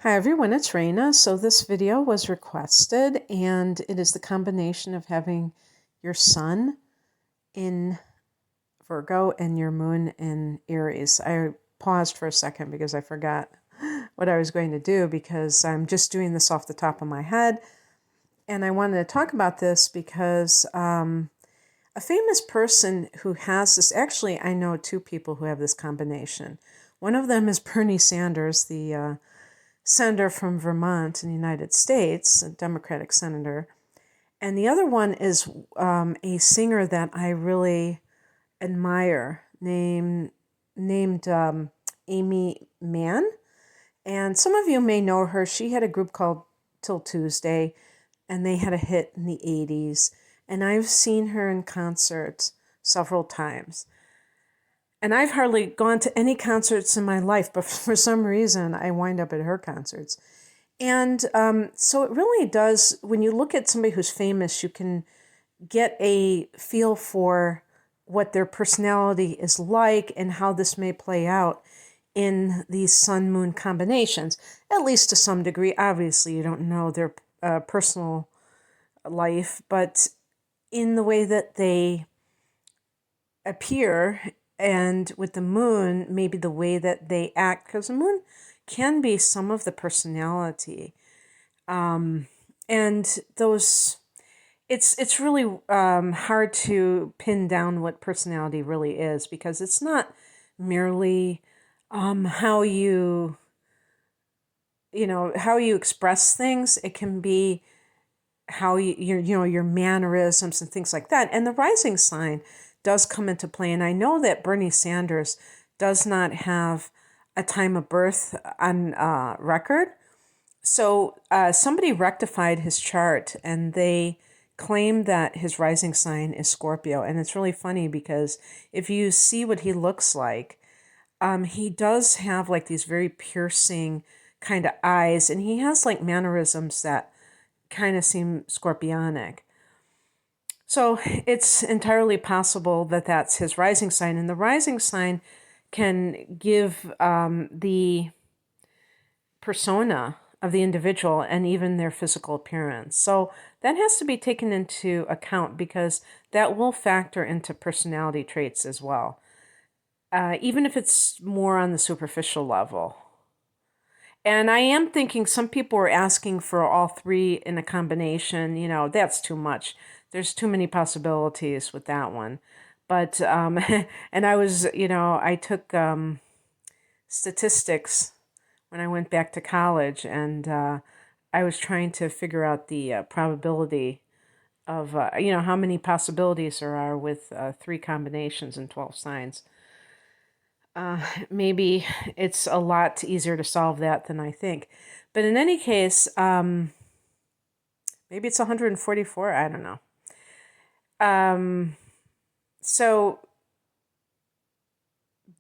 Hi everyone, it's Raina. So this video was requested and it is the combination of having your sun in Virgo and your moon in Aries. I paused for a second because I forgot what I was going to do because I'm just doing this off the top of my head. And I wanted to talk about this because a famous person who has this, actually I know two people who have this combination. One of them is Bernie Sanders, the senator from Vermont in the United States, a Democratic senator. And the other one is a singer that I really admire named Amy Mann. And some of you may know her. She had a group called Till Tuesday, and they had a hit in the 80s. And I've seen her in concert several times. And I've hardly gone to any concerts in my life, but for some reason, I wind up at her concerts. And so it really does, when you look at somebody who's famous, you can get a feel for what their personality is like and how this may play out in these sun-moon combinations, at least to some degree. Obviously, you don't know their personal life, but in the way that they appear, and with the moon, maybe the way that they act, because the moon can be some of the personality. And those, it's really hard to pin down what personality really is, because it's not merely how how you express things. It can be how your mannerisms and things like that. And the rising sign does come into play. And I know that Bernie Sanders does not have a time of birth on record. So somebody rectified his chart and they claim that his rising sign is Scorpio. And it's really funny because if you see what he looks like, he does have like these very piercing kind of eyes, and he has like mannerisms that kind of seem scorpionic. So it's entirely possible that that's his rising sign. And the rising sign can give the persona of the individual and even their physical appearance. So that has to be taken into account because that will factor into personality traits as well, even if it's more on the superficial level. And I am thinking some people are asking for all three in a combination. That's too much. There's too many possibilities with that one. But, and I took statistics when I went back to college, and I was trying to figure out the probability of, how many possibilities there are with three combinations and 12 signs. Maybe it's a lot easier to solve that than I think. But in any case, maybe it's 144. I don't know. So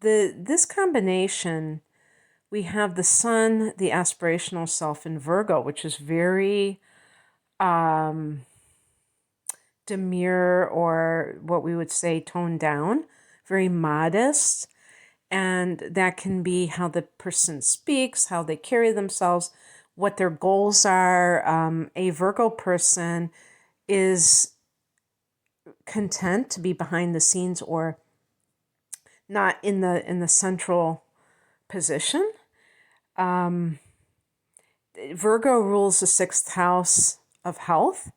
this combination, we have the sun, the aspirational self in Virgo, which is very demure, or what we would say toned down, very modest. And that can be how the person speaks, how they carry themselves, what their goals are. A Virgo person is content to be behind the scenes or not in the central position. Virgo rules the sixth house of health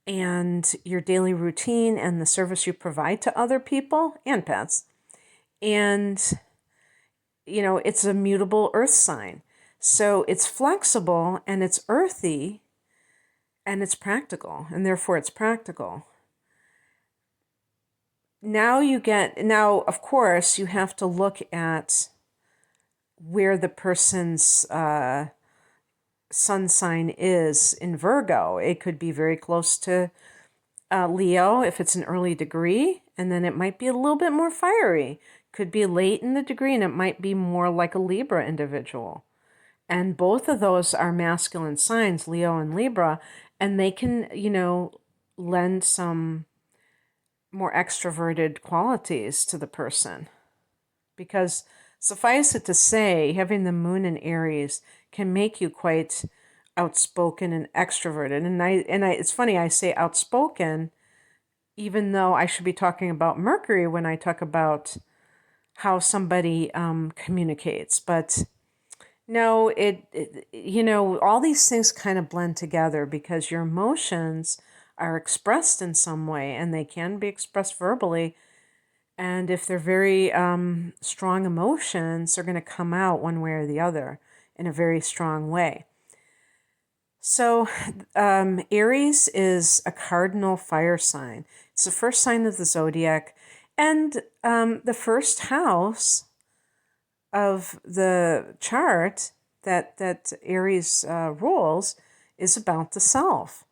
and your daily routine and the service you provide to other people and pets. And, it's a mutable earth sign. So it's flexible and it's earthy and it's practical, and therefore it's practical. Now, of course, you have to look at where the person's sun sign is in Virgo. It could be very close to Leo if it's an early degree, and then it might be a little bit more fiery. Could be late in the degree, and it might be more like a Libra individual. And both of those are masculine signs, Leo and Libra, and they can, lend some more extroverted qualities to the person, because Suffice it to say, having the moon in Aries can make you quite outspoken and extroverted. And it's funny, I say outspoken, even though I should be talking about Mercury when I talk about how somebody communicates. But no, all these things kind of blend together because your emotions are expressed in some way, and they can be expressed verbally. And if they're very strong emotions, they're going to come out one way or the other in a very strong way. So, Aries is a cardinal fire sign. It's the first sign of the zodiac, and the first house of the chart that Aries rules is about the self.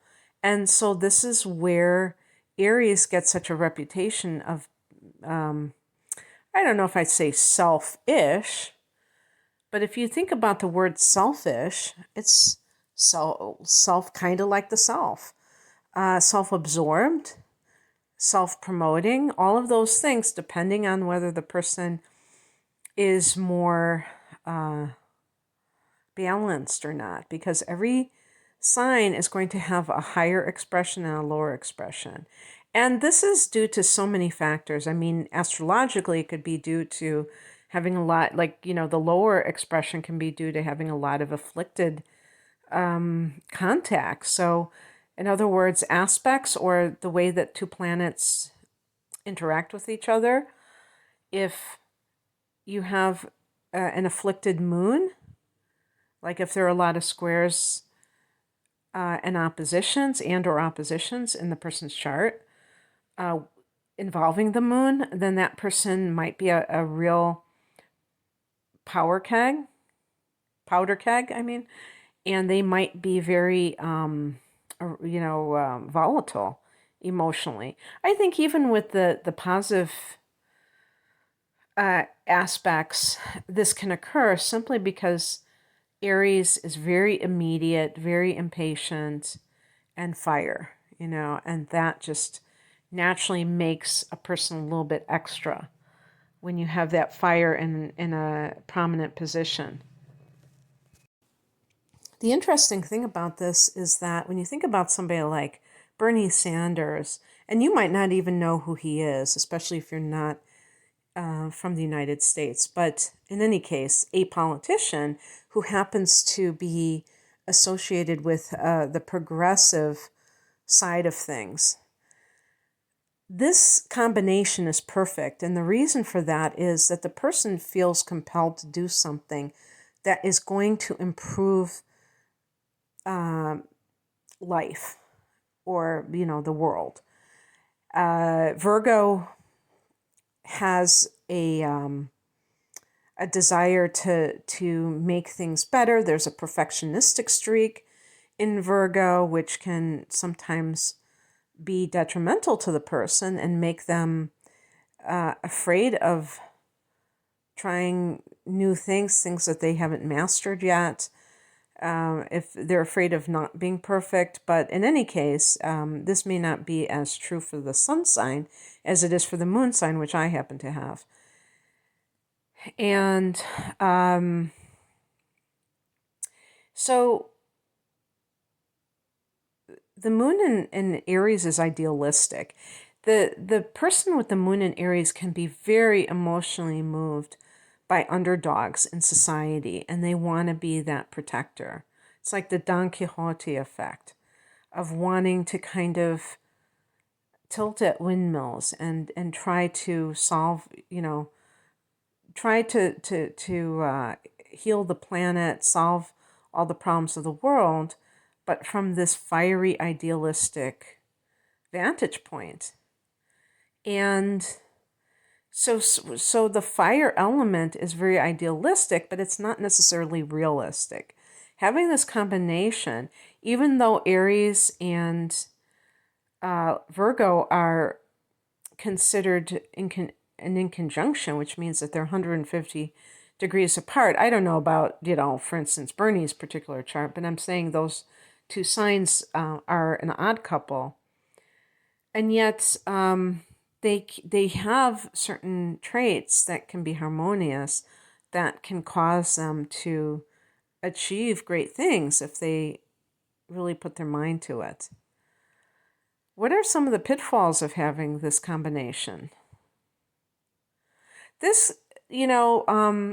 And so this is where Aries gets such a reputation of, I don't know if I'd say selfish, but if you think about the word selfish, it's self kind of like the self. Self-absorbed, self-promoting, all of those things, depending on whether the person is more balanced or not, because every sign is going to have a higher expression and a lower expression. And this is due to so many factors. I mean, astrologically, it could be due to having a lot, the lower expression can be due to having a lot of afflicted contacts. So, in other words, aspects or the way that two planets interact with each other. If you have an afflicted moon, like if there are a lot of squares and oppositions in the person's chart involving the moon, then that person might be a real powder keg, and they might be very, volatile emotionally. I think even with the positive aspects, this can occur simply because Aries is very immediate, very impatient, and fire, and that just naturally makes a person a little bit extra when you have that fire in a prominent position. The interesting thing about this is that when you think about somebody like Bernie Sanders, and you might not even know who he is, especially if you're not from the United States, but in any case, a politician who happens to be associated with the progressive side of things. This combination is perfect, and the reason for that is that the person feels compelled to do something that is going to improve life or, the world. Virgo has a desire to make things better. There's a perfectionistic streak in Virgo, which can sometimes be detrimental to the person and make them afraid of trying new things that they haven't mastered yet. If they're afraid of not being perfect. But in any case, this may not be as true for the sun sign as it is for the moon sign, which I happen to have. And so the moon in Aries is idealistic. The person with the moon in Aries can be very emotionally moved by underdogs in society, and they want to be that protector. It's like the Don Quixote effect of wanting to kind of tilt at windmills and try to solve, try to heal the planet, solve all the problems of the world, but from this fiery, idealistic vantage point. And so the fire element is very idealistic, but it's not necessarily realistic. Having this combination, even though Aries and Virgo are considered in conjunction, which means that they're 150 degrees apart. I don't know about, for instance, Bernie's particular chart, but I'm saying those two signs are an odd couple. And yet they have certain traits that can be harmonious, that can cause them to achieve great things if they really put their mind to it. What are some of the pitfalls of having this combination? This, I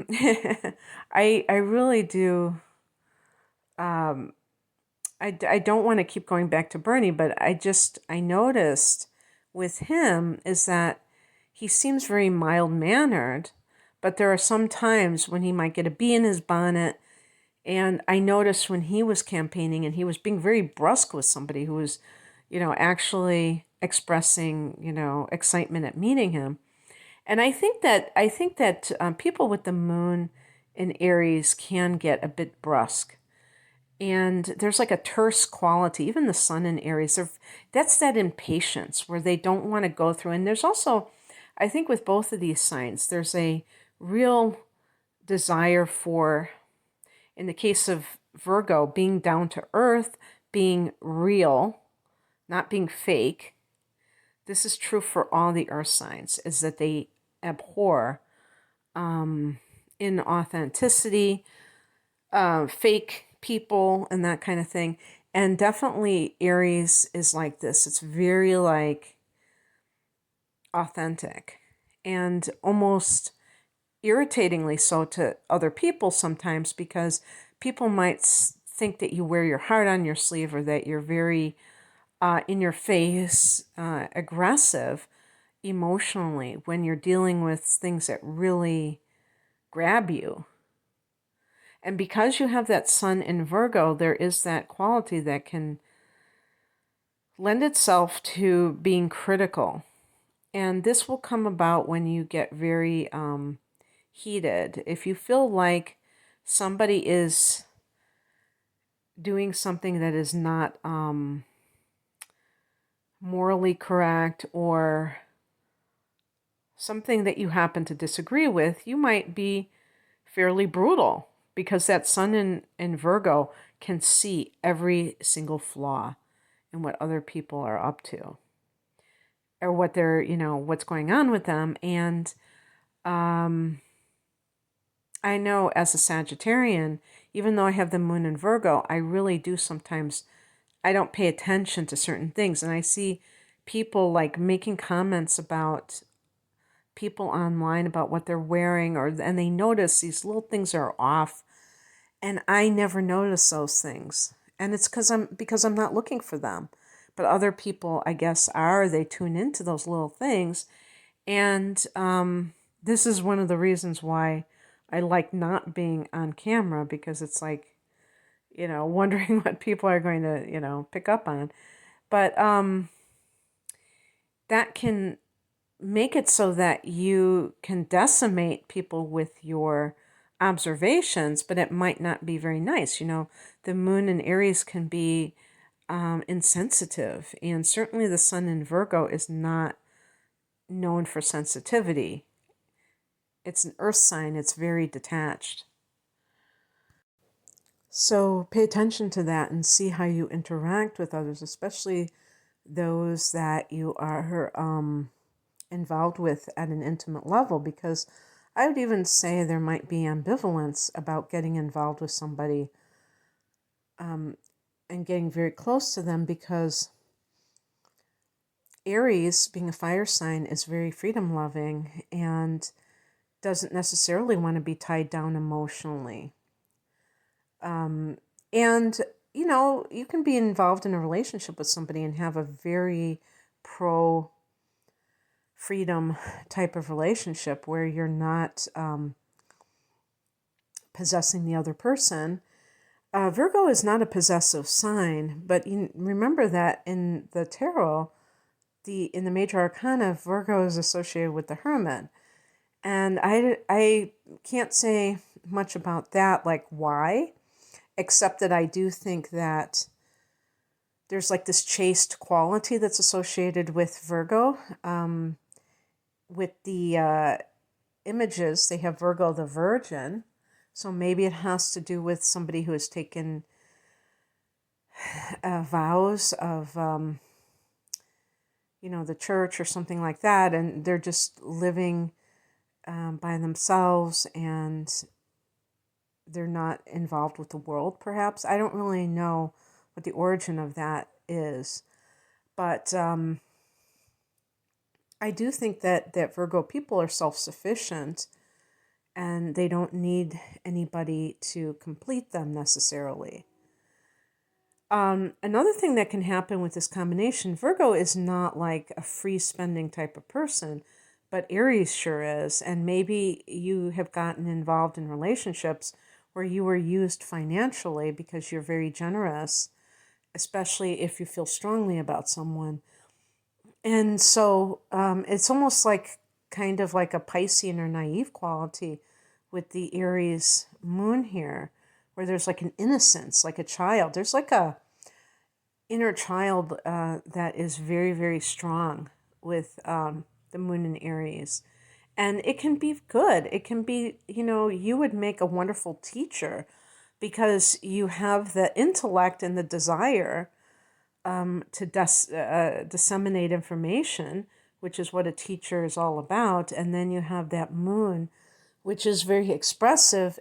really do. I don't want to keep going back to Bernie, but I noticed with him is that he seems very mild-mannered, but there are some times when he might get a bee in his bonnet. And I noticed when he was campaigning and he was being very brusque with somebody who was, actually expressing, excitement at meeting him. And I think that people with the moon in Aries can get a bit brusque. And there's like a terse quality, even the sun in Aries. That's that impatience where they don't want to go through. And there's also, I think with both of these signs, there's a real desire for, in the case of Virgo, being down to earth, being real, not being fake. This is true for all the earth signs, is that they abhor inauthenticity, fake people, and that kind of thing. And definitely Aries is like this. It's very like authentic and almost irritatingly so to other people sometimes, because people might think that you wear your heart on your sleeve, or that you're very in your face, aggressive emotionally when you're dealing with things that really grab you. And because you have that sun in Virgo, there is that quality that can lend itself to being critical. And this will come about when you get very heated. If you feel like somebody is doing something that is not morally correct, or something that you happen to disagree with, you might be fairly brutal, because that sun in Virgo can see every single flaw in what other people are up to, or what they're, what's going on with them. And I know as a Sagittarian, even though I have the moon in Virgo, I really do sometimes, I don't pay attention to certain things. And I see people like making comments about people online about what they're wearing, and they notice these little things are off, and I never notice those things. And it's because I'm not looking for them. But other people, I guess, they tune into those little things. And this is one of the reasons why I like not being on camera, because it's like, wondering what people are going to, pick up on. But that can make it so that you can decimate people with your observations, but it might not be very nice. The moon in Aries can be insensitive, and certainly the sun in Virgo is not known for sensitivity. It's an earth sign. It's very detached. So pay attention to that and see how you interact with others, especially those that you are involved with at an intimate level, because I would even say there might be ambivalence about getting involved with somebody and getting very close to them, because Aries, being a fire sign, is very freedom loving and doesn't necessarily want to be tied down emotionally. And, you can be involved in a relationship with somebody and have a very pro freedom type of relationship where you're not possessing the other person. Virgo is not a possessive sign, but remember that in the tarot, in the major arcana, Virgo is associated with the Hermit. And I can't say much about that, like why, except that I do think that there's like this chaste quality that's associated with Virgo. With the images, they have Virgo the Virgin. So maybe it has to do with somebody who has taken vows of, the church or something like that. And they're just living by themselves, and they're not involved with the world, perhaps. I don't really know what the origin of that is. But I do think that Virgo people are self-sufficient, and they don't need anybody to complete them necessarily. Another thing that can happen with this combination, Virgo is not like a free spending type of person, but Aries sure is. And maybe you have gotten involved in relationships where you were used financially because you're very generous, especially if you feel strongly about someone. And so it's almost like kind of like a Piscean or naive quality with the Aries moon here, where there's like an innocence, like a child. There's like a inner child that is very, very strong with the moon in Aries. And it can be good. It can be, you would make a wonderful teacher because you have the intellect and the desire to disseminate information, which is what a teacher is all about. And then you have that moon, which is very expressive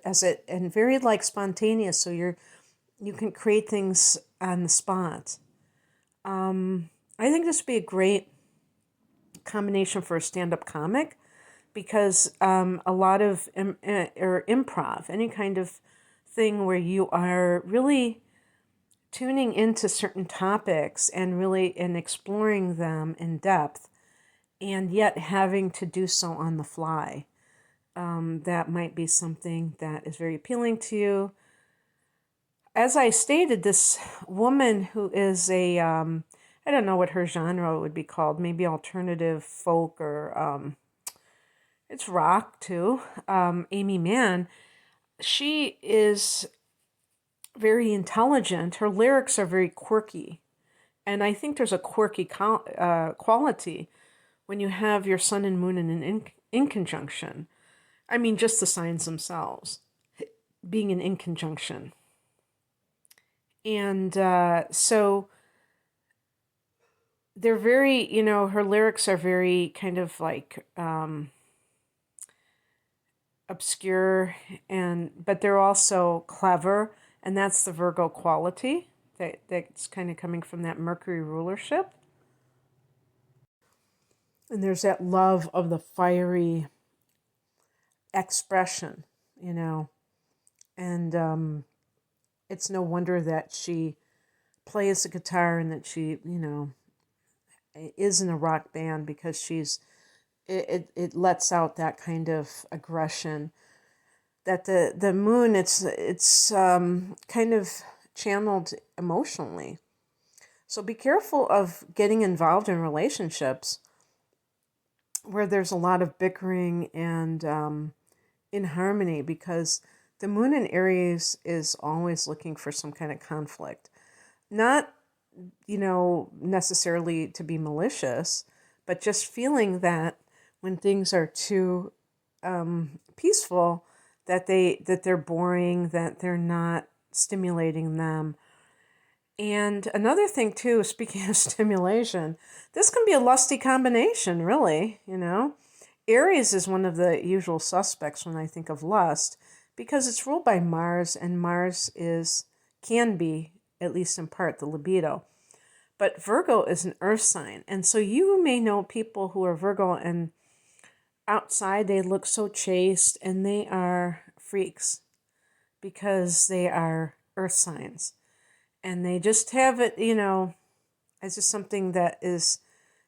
and very like spontaneous. So you can create things on the spot. I think this would be a great combination for a stand-up comic because a lot of or improv, any kind of thing where you are really tuning into certain topics and exploring them in depth, and yet having to do so on the fly. That might be something that is very appealing to you. As I stated, this woman who is I don't know what her genre would be called, maybe alternative folk or it's rock too. Amy Mann, she is very intelligent. Her lyrics are very quirky. And I think there's a quirky quality when you have your sun and moon in conjunction. I mean, just the signs themselves being in conjunction. And so they're very, her lyrics are very kind of like obscure, but they're also clever. And that's the Virgo quality that's kind of coming from that Mercury rulership. And there's that love of the fiery expression, and it's no wonder that she plays the guitar and that she, is in a rock band because it lets out that kind of aggression. That the moon, it's kind of channeled emotionally. So be careful of getting involved in relationships where there's a lot of bickering and inharmony, because the moon in Aries is always looking for some kind of conflict. Not, necessarily to be malicious, but just feeling that when things are too peaceful, that they're boring, that they're not stimulating them. And another thing too, speaking of stimulation, this can be a lusty combination, really, Aries is one of the usual suspects when I think of lust because it's ruled by Mars, and Mars can be, at least in part, the libido. But Virgo is an earth sign, and so you may know people who are Virgo, and outside they look so chaste, and they are freaks because they are earth signs. And they just have it, as just something that is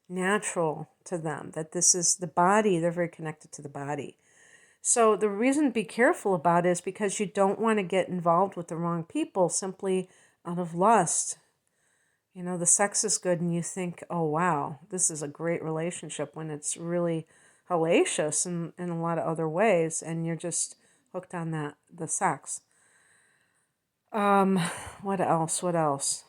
natural to them, that this is the body, they're very connected to the body. So the reason to be careful about it is because you don't want to get involved with the wrong people simply out of lust. The sex is good and you think, oh wow, this is a great relationship, when it's really hellacious in a lot of other ways, and you're just hooked on the sex. What else?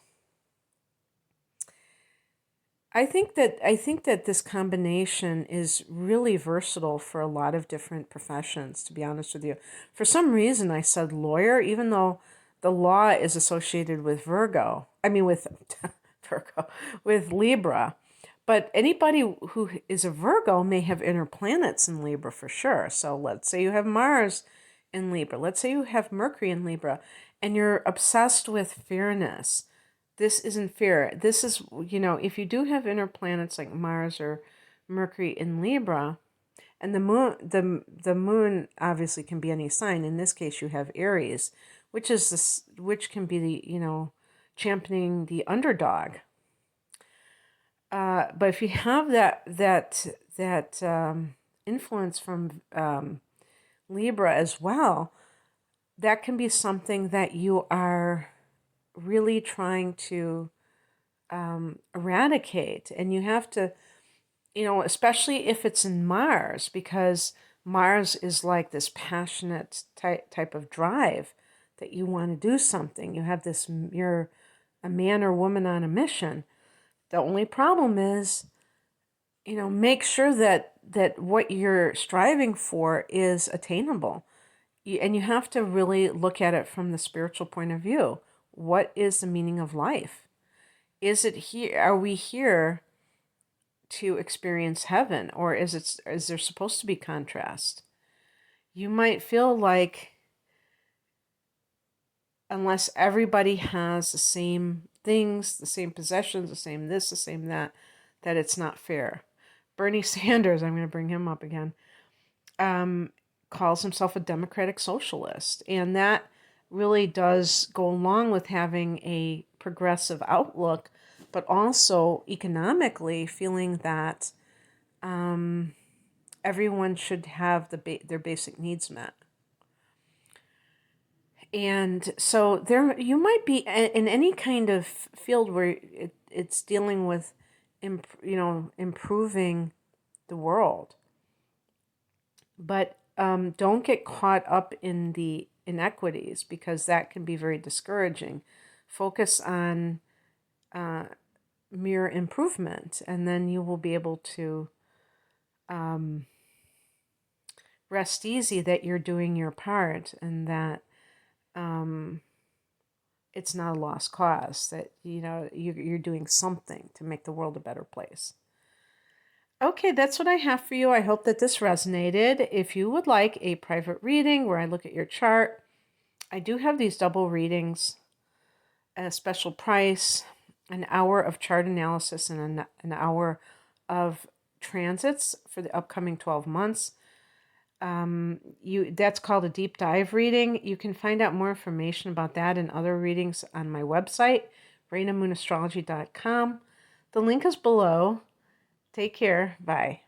I think that this combination is really versatile for a lot of different professions, to be honest with you. For some reason, I said lawyer, even though the law is associated with with Virgo, with Libra. But anybody who is a Virgo may have inner planets in Libra for sure. So let's say you have Mars in Libra. Let's say you have Mercury in Libra, and you're obsessed with fairness. This isn't fair. This is, if you do have inner planets like Mars or Mercury in Libra, and the moon obviously can be any sign. In this case, you have Aries, which can be the, championing the underdog. But if you have that influence from Libra as well, that can be something that you are really trying to eradicate. And you have to, especially if it's in Mars, because Mars is like this passionate type of drive that you want to do something. You have this, you're a man or woman on a mission. The only problem is, make sure that what you're striving for is attainable. And you have to really look at it from the spiritual point of view. What is the meaning of life? Is it here? Are we here to experience heaven, or is there supposed to be contrast? You might feel like unless everybody has the same things, the same possessions, the same this, the same that it's not fair. Bernie Sanders, I'm going to bring him up again, calls himself a democratic socialist. And that really does go along with having a progressive outlook, but also economically feeling that everyone should have their basic needs met. And so there, you might be in any kind of field where it's dealing with, improving the world. But don't get caught up in the inequities, because that can be very discouraging. Focus on mere improvement, and then you will be able to rest easy that you're doing your part, and that it's not a lost cause, that you're doing something to make the world a better place. Okay, that's what I have for you. I hope that this resonated. If you would like a private reading where I look at your chart, I do have these double readings at a special price, an hour of chart analysis and an hour of transits for the upcoming 12 months. That's called a deep dive reading. You can find out more information about that and other readings on my website, RainaMoonAstrology.com. The link is below. Take care. Bye.